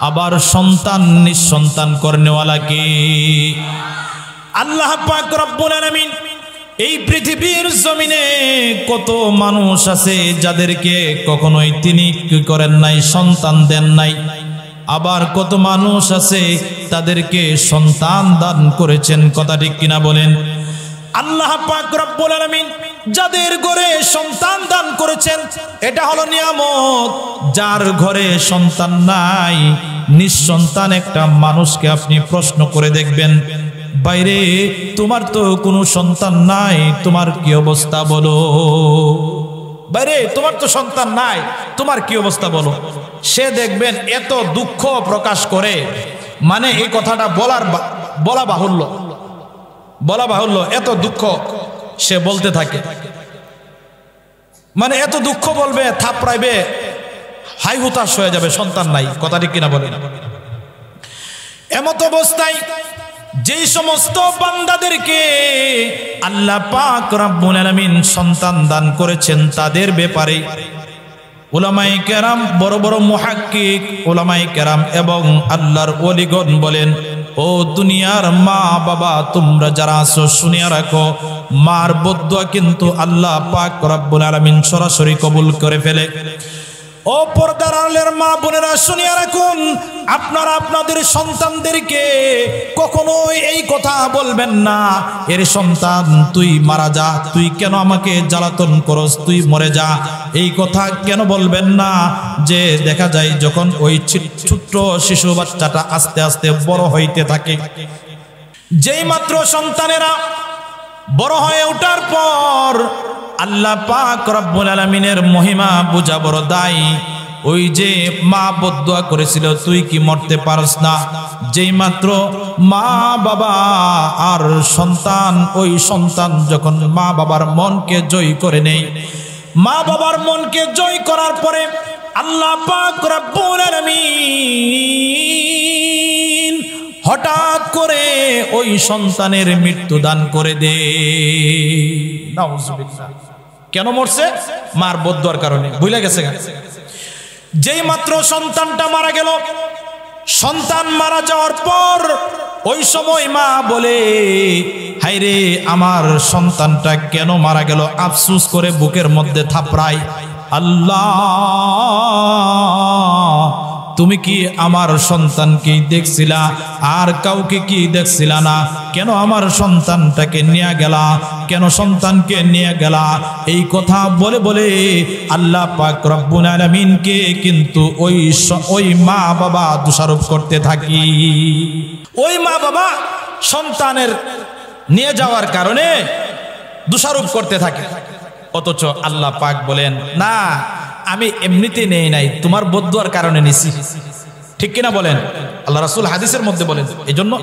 আবার সন্তান নিঃসন্তান করনেওয়ালা কে? আল্লাহ পাক রব্বুল আলামিন এই পৃথিবীর জমিনে কত মানুষ আছে যাদেরকে কখনোই তিনি কি করেন নাই, সন্তান দেন নাই। আবার কত মানুষ আছে তাদেরকে সন্তান দান করেছেন। কথা ঠিক কিনা বলেন? আল্লাহ পাক রব্বুল আলামিন যাদের ঘরে সন্তান দান করেছেন, এটা হলো নিয়ামত। যার ঘরে সন্তান নাই, নিঃসন্তান একটা মানুষকে আপনি প্রশ্ন করে দেখবেন, বাইরে তোমার তো কোনো সন্তান নাই, তোমার কি অবস্থা বলো? বাইরে তোমার তো সন্তান নাই, তোমার কি অবস্থা বলো? সে দেখবেন এত দুঃখ প্রকাশ করে, মানে এই কথাটা বলা বাহুল্য, এত দুঃখ সে বলতে থাকে, মানে এত দুঃখ বলবে, থাপড়াইবে, হাই হুতাশ হয়ে যাবে, সন্তান নাই। কথা ঠিক কিনা বলেন? এমত অবস্থায় যেই সমস্ত বান্দাদেরকে আল্লাহ পাক রব্বুল আলামিন সন্তান দান করেছেন, তাদের ব্যাপারে উলামায়ে কেরাম, বড় বড় মুহাক্কিক উলামায়ে কেরাম এবং আল্লাহর ওলিগণ বলেন, ও দুনিয়ার মা বাবা, তোমরা যারা আছো শুনিয়া রাখো, মার বদদুয়া কিন্তু আল্লাহ পাক রব্বুল আলামিন সরাসরি কবুল করে ফেলে। ও পর্দার আড়ালের মা বোনেরা শুনিয়া রাখুন, আপনারা আপনাদের সন্তানদেরকে কখনোই এই কথা বলবেন না, এর সন্তান তুই মারা যা, তুই কেন আমাকে জ্বালাতন করস, তুই মরে যা। এই কথা কেন বলবেন না? যে দেখা যায় যখন ওই ছোট্ট শিশু বাচ্চাটা আস্তে আস্তে বড় হইতে থাকে, যেই মাত্র সন্তানেরা বড় হয়ে ওঠার পর আল্লাহ পাক রব্বুল আলামিনের মহিমা বুঝা বড় দায়। ওই যে মা বদদুয়া করেছিল, তুই কি মরতে পারস না, যেই মাত্র মা বাবা আর সন্তান, ওই সন্তান যখন মা বাবার মনকে জয় করে নেই, মা বাবার মনকে জয় করার পরে আল্লাহ পাক রব্বুল আলামিন হঠাৎ করে ওই সন্তানের মৃত্যু দান করে দে। নাউজুবিল্লাহ। কেন মরছে? মার বদদুয়ার কারণে। ভুলে গেছে। যেই মাত্র সন্তানটা মারা গেল, সন্তান মারা যাওয়ার পর ওই সময় মা বলে, হায়রে আমার সন্তানটা কেন মারা গেল, আফসোস করে বুকের মধ্যে থাপড়ায়, আল্লাহ তুমি কি আমার সন্তানকে দেখছিলা, আর কাউকে কি দেখছিলা না? কেন আমার সন্তানটাকে নিয়ে গেলা, কেন সন্তানকে নিয়ে গেলা? এই কথা বলে বলে আল্লাহ পাক রব্বুল আলামিনকে কিন্তু ওই মা বাবা দোষারোপ করতে থাকি। ওই মা বাবা সন্তানের নিয়ে যাওয়ার কারণে দোষারোপ করতে থাকে। অথচ আল্লাহ পাক বলেন, না আমি এমনিতে নেই নাই, তোমার বদদুয়ার কারণে নিছি। ঠিক কিনা বলেন? আল্লাহ রাসূল হাদিসের মধ্যে বলেন, এই জন্য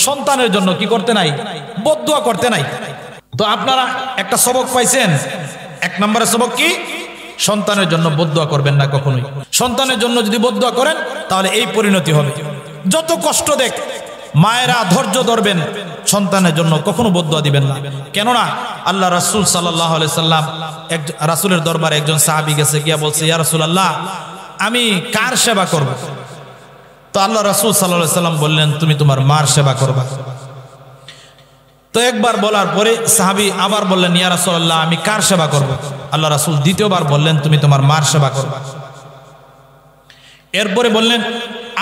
সন্তানের জন্য কি করতে নাই, বদদুয়া করতে নাই। তো আপনারা একটা সবক পাইছেন। এক নম্বরের সবক কি? সন্তানের জন্য বদদুয়া করবেন না কখনোই। সন্তানের জন্য যদি বদদুয়া করেন তাহলে এই পরিণতি হবে। যত কষ্ট দেখ মায়েরা ধৈর্য ধরবেন, সন্তানের জন্য কখনো বদদুয়া দিবেন না। কেননা আল্লাহ রাসূল সাল্লাল্লাহু আলাইহি সাল্লাম, রাসূলের দরবারে একজন সাহাবী গেছে, গিয়া বলছে, ইয়া রাসূলুল্লাহ আমি কার সেবা করব? তো আল্লাহ রাসূল সাল্লাল্লাহু আলাইহি সাল্লাম বললেন, তুমি তোমার মার সেবা করবা। তো একবার বলার পরে সাহাবী আবার বললেন, ইয়া রাসূলুল্লাহ আমি কার সেবা করব? আল্লাহ রাসূল দ্বিতীয়বার বললেন, তুমি তোমার মার সেবা করবা। এরপরে বললেন,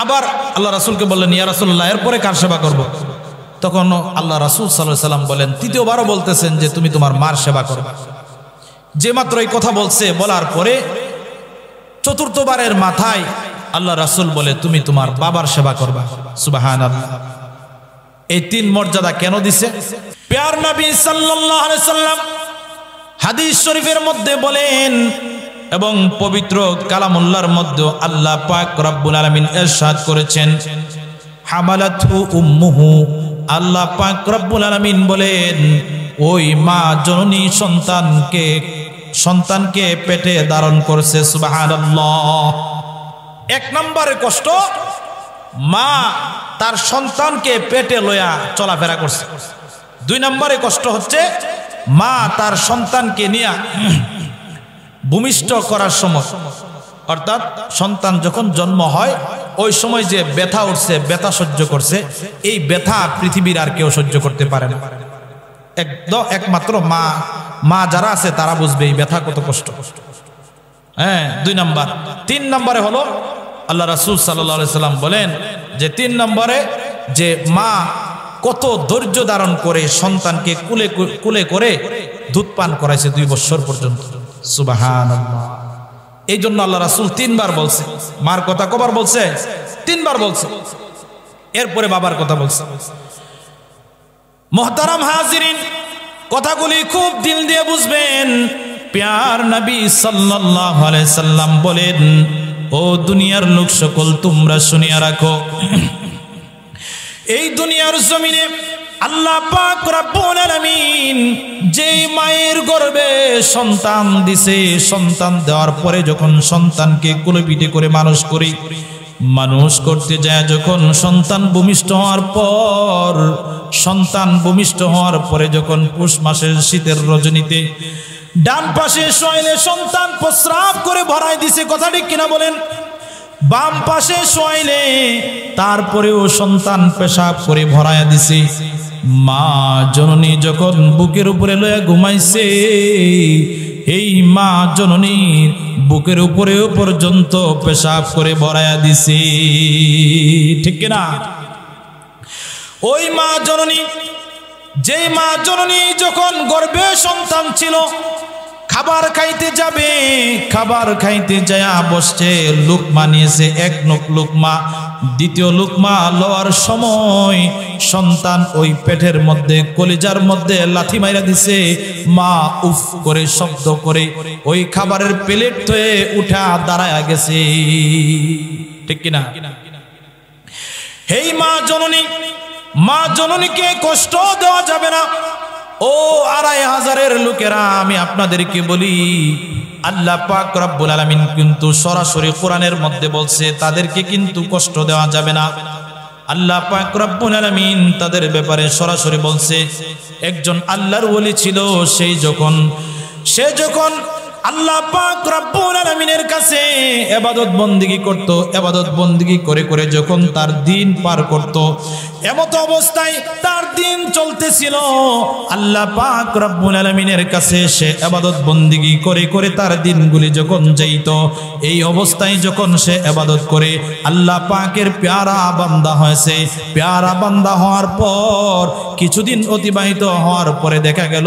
আবার আল্লাহ রাসূলকে বললেন, ইয়া রাসূলুল্লাহ এরপরে কার সেবা করব? তখন আল্লাহ রাসূল সাল্লাল্লাহু আলাইহি সাল্লাম বলেন, তৃতীয়বারও বলতেছেন যে তুমি তোমার মার সেবা করবা। যে মাত্র এই কথা বলছে, বলার পরে চতুর্থবারের মাথায় আল্লাহ রাসূল বলে, তুমি তোমার বাবার সেবা করবা। সুবহানাল্লাহ। এই তিন মর্যাদা কেন দিছে? প্যার নবী সাল্লাল্লাহু আলাইহি সাল্লাম হাদিস শরীফের মধ্যে বলেন, এবং পবিত্র কালামুল্লাহর মধ্যে আল্লাহ পাক রব্বুল আলামিন ইরশাদ করেছেন, হামালাতহু উম্মুহু। আল্লাহ পাক রব্বুল আলামিন বলেন, ওই মা জননী সন্তানকে সন্তানকে পেটে ধারণ করছে। সুবহানাল্লাহ। এক নম্বরে কষ্ট, মা তার সন্তানকে পেটে লইয়া চলাফেরা করছে। দুই নম্বরে কষ্ট হচ্ছে মা তার সন্তানকে নিয়ে ভূমিষ্ঠ করার সময়, অর্থাৎ সন্তান যখন জন্ম হয় ওই সময় যে ব্যথা উঠছে, ব্যথা সহ্য করছে, এই ব্যথা পৃথিবীর আর কেউ সহ্য করতে পারে না। একমাত্র মা যারা আছে তারা বুঝবে এই ব্যথা কত কষ্ট। হ্যাঁ, দুই নাম্বার। তিন নম্বরে হলো আল্লাহ রাসূল সাল্লাল্লাহু আলাইহি সাল্লাম বলেন যে তিন নম্বরে যে মা কত ধৈর্য ধারণ করে সন্তানকে কুলে করে দুধ পান করাইছে 2 বছর পর্যন্ত। সুবহানাল্লাহ। এই জন্য আল্লাহ রাসূল 3 বার বলছে, মার কথা কবার বলছে? 3 বার বলছে। এরপরে বাবার কথা বলছে। মুহতারাম হাজিরিন, কথাগুলি খুব দিল দিয়ে বুঝবেন। প্যার নবী সাল্লাল্লাহু আলাইহি সাল্লাম বলেন, ও দুনিয়ার লোক সকল তোমরা শুনিয়া রাখো, এই দুনিয়ার জমিনে আল্লাহ পাক রব্বুল আলামিন যে মায়ের গর্ভে সন্তান দিছে, সন্তান দেওয়ার পরে যখন সন্তানকে কোলে পিঠে করে মানুষ করতে যায়, যখন সন্তান ভূমিষ্ঠ হওয়ার পরে যখন পুষ মাসের শীতের রজনীতে ডান পাশে শোয়াইলে সন্তান প্রস্রাব করে ভরাই দিছে, কথা ঠিক কিনা বলেন? বাম পাশে শোয়াইলে তারপরেও সন্তান পেশাব করে ভরাইয়া দিছে। মা জননী যখন বুকের উপরে লইয়া ঘুমাইছে, এই মা জননীর বুকের উপরেও পর্যন্ত পেশাব করে ভরাইয়া দিছে, ঠিক কিনা? ওই মা জননী, যেই মা জননী যখন গর্ভে সন্তান ছিল, খাবার খাইতে যাবে, খাবার খাইতে যায়া বসছে, লুকমা নিয়েছে, 1 লুকমা, দ্বিতীয় লুকমা লওয়ার সময় সন্তান ওই পেটের মধ্যে কলিজার মধ্যে লাথি মাইরা দিছে। মা উফ করে শব্দ করে ওই খাবারের প্লেট হয়ে উঠা দাঁড়ায়া গেছে, ঠিক কিনা? হেই মা জননীকে কষ্ট দেওয়া যাবে না। ও 2500-এর লোকেরা, আমি আপনাদেরকে বলি, আল্লাহ পাক রব্বুল আলামিন কিন্তু সরাসরি কোরআনের মধ্যে বলছে তাদেরকে কিন্তু কষ্ট দেওয়া যাবে না। আল্লাহ পাক রব্বুল আলামিন তাদের ব্যাপারে সরাসরি বলছে। একজন আল্লাহর ওলি ছিল, সে যখন আল্লাহ পাক রব্বুল আলামিনের কাছে ইবাদত বন্দেগী করত, ইবাদত বন্দেগী করে করে যখন তার দিন পার করত, এমত অবস্থায় তার দিন চলতেছিল, আল্লাহ পাক রব্বুল আলামিনের কাছে সে ইবাদত বন্দেগী করে করে তার দিনগুলি যখন যাইত, এই অবস্থায় যখন সে ইবাদত করে আল্লাহ পাকের প্যারা বান্দা হয়েছে, প্যারা বান্দা হওয়ার পর কিছুদিন অতিবাহিত হওয়ার পরে দেখা গেল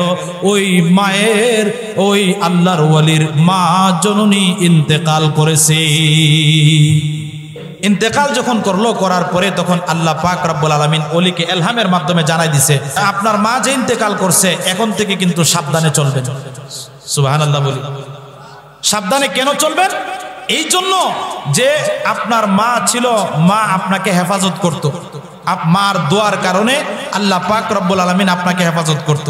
ওই মায়ের, ওই আল্লাহর ওয়ালির মা জননী ইন্তেকাল করেছে। ইন্তেকাল যখন করার পরে তখন আল্লাহ পাক রব্বুল আলামিন ওলিকে ইলহামের মাধ্যমে জানাই দিছে, আপনার মা যে ইন্তেকাল করছে এখন থেকে কিন্তু সাবধানে চলবেন। সুবহানাল্লাহ বলি। সাবধানে কেন চলবেন? এই জন্য যে আপনার মা ছিল, মা আপনাকে হেফাজত করত, মার দোয়ার কারণে আল্লাহ পাক রব্বুল আলামিন আপনাকে হেফাজত করত।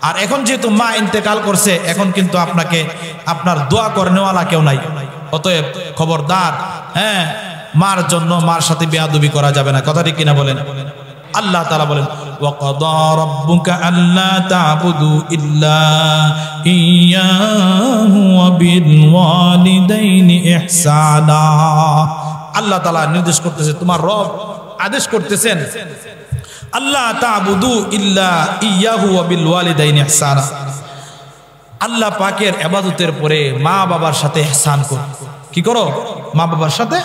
আর এখন যেহেতু মা ইন্তেকাল করছে, এখন কিন্তু আপনার দোয়া করনেওয়ালা কেউ নাই। অতএব খবরদার, হ্যাঁ, মার জন্য মার সাথে বেয়াদবি করা যাবে না, কথা ঠিক কিনা বলেন? আল্লাহ তাআলা বলেন, ওয়াকাদা রাব্বুকা আল্লা তা'বুদু ইল্লা ইয়্যাহু ওয়া বিল ওয়ালিদাইনি ইহসানা। আল্লাহ তাআলা নির্দেশ করতেছে, তোমার রব আদেশ করতেছেন, আল্লাহ তা'বুদু ইল্লা ইয়্যাহু ওয়া বিল ওয়ালিদাইনি ইহসানা। আল্লাহ পাকের ইবাদতের পরে মা বাবার সাথে ইহসান করো। কি করো? মা বাবার সাথে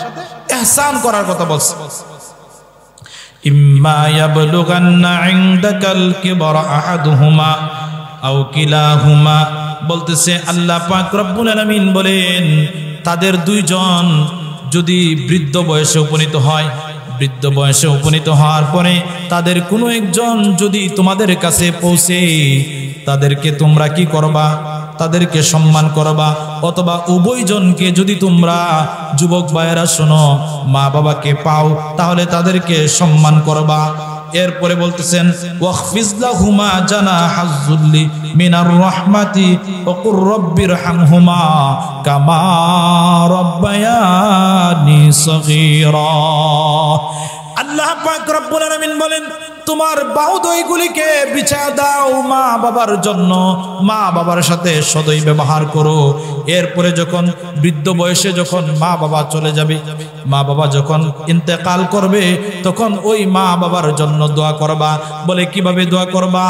ইহসান করার কথা বলছে। ইম্মা ইয়াবলুগান্না ইনদাকাল কিবরা আহাদুহুমা আও কিলাহুমা, বলতেছে আল্লাহ পাক রব্বুল আলামিন বলেন, তাদের 2 জন যদি বৃদ্ধ বয়সে উপনীত হয়, বৃদ্ধ বয়সে উপনীত হওয়ার পরে তাদের কোনো একজন যদি তোমাদের কাছে পৌঁছে, তাদেরকে তোমরা কি করবা? তাদেরকে সম্মান করবা। অথবা উভয়জনকে যদি তোমরা, যুবক ভাইয়েরা শোনো, মা বাবাকে পাও, তাহলে তাদেরকে সম্মান করবা। এরপরে বলতেছেন, ওয়াখফিজ লাহুমা জানাহাজ যুল্লি মিনার রাহমাতি ওয়া কুর রব্বিরহামহুমা কামা রাব্বায়ানি সগীরা। আল্লাহ পাক রব্বুল আলামিন বলেন, তোমার বাহুদয়গুলিকে বিছায়া দাও মা বাবার জন্য, মা বাবার সাথে সদয় ব্যবহার করো। এরপরে যখন বৃদ্ধ বয়সে যখন মা বাবা চলে যাবে, মা বাবা যখন ইন্তেকাল করবে, তখন ওই মা বাবার জন্য দোয়া করবা। বলে কিভাবে দোয়া করবা?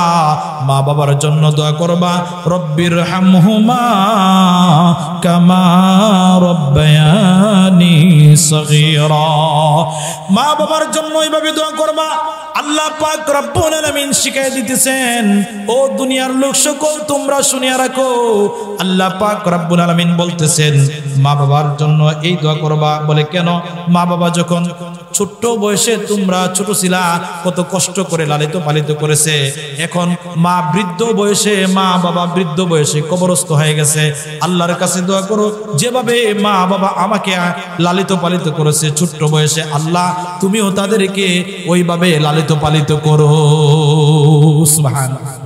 মা বাবার জন্য দোয়া করবা, রব্বিরহামহুমা কামা রাব্বায়ানি সগীরা। মা বাবার জন্য এইভাবে দোয়া করবা। আল্লাহ পাক রব্বুল আলামিন শিখাই দিতেছেন, ও দুনিয়ার লোক সকল তোমরা শুনিয়া রাখো। আল্লাহ পাক রব্বুল আলামিন বলতেছেন মা বাবার জন্য এই দোয়া করবা। বলে কেন? মা বাবা যখন ছোট্ট বয়সে তোমরা ছোট ছিলা, কত কষ্ট করে লালিত পালিত করেছে। এখন মা বৃদ্ধ বয়সে, মা বাবা বৃদ্ধ বয়সে কবরস্থ হয়ে গেছে। আল্লাহর কাছে দোয়া করো, যেভাবে মা বাবা আমাকে লালিত পালিত করেছে ছোট্ট বয়সে, আল্লাহ তুমিও তাদেরকে ওইভাবে লালিত পালিত করো। সুবহানাল্লাহ।